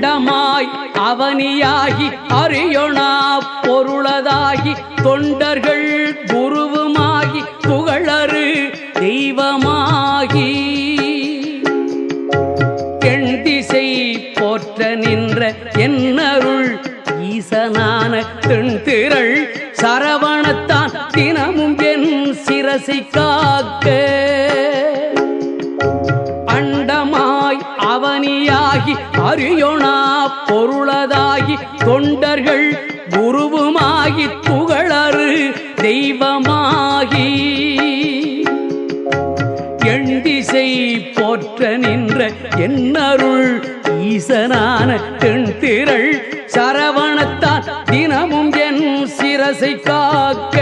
அண்டமாய் அவனியாகி அறியொணா பொருளதாகி தொண்டர்கள் குருவுமாகி புகழறு தெய்வமாகி எண் திசை போற்ற நின்ற என்னருள் ஈசனான தென்திரள் சரவணத்தான் தினமும் என் சிரசை காக்க அண்டமாய் அவனியாகி அறியொணா பொருளதாகி தொண்டர்கள் குருவுமாகி புகழறு தெய்வமாகி எண் திசை போற்ற நின்ற என்னருள் ஈசனான தென்திரள் சரவணத்தான் தினமும் என் சிரசை காக்க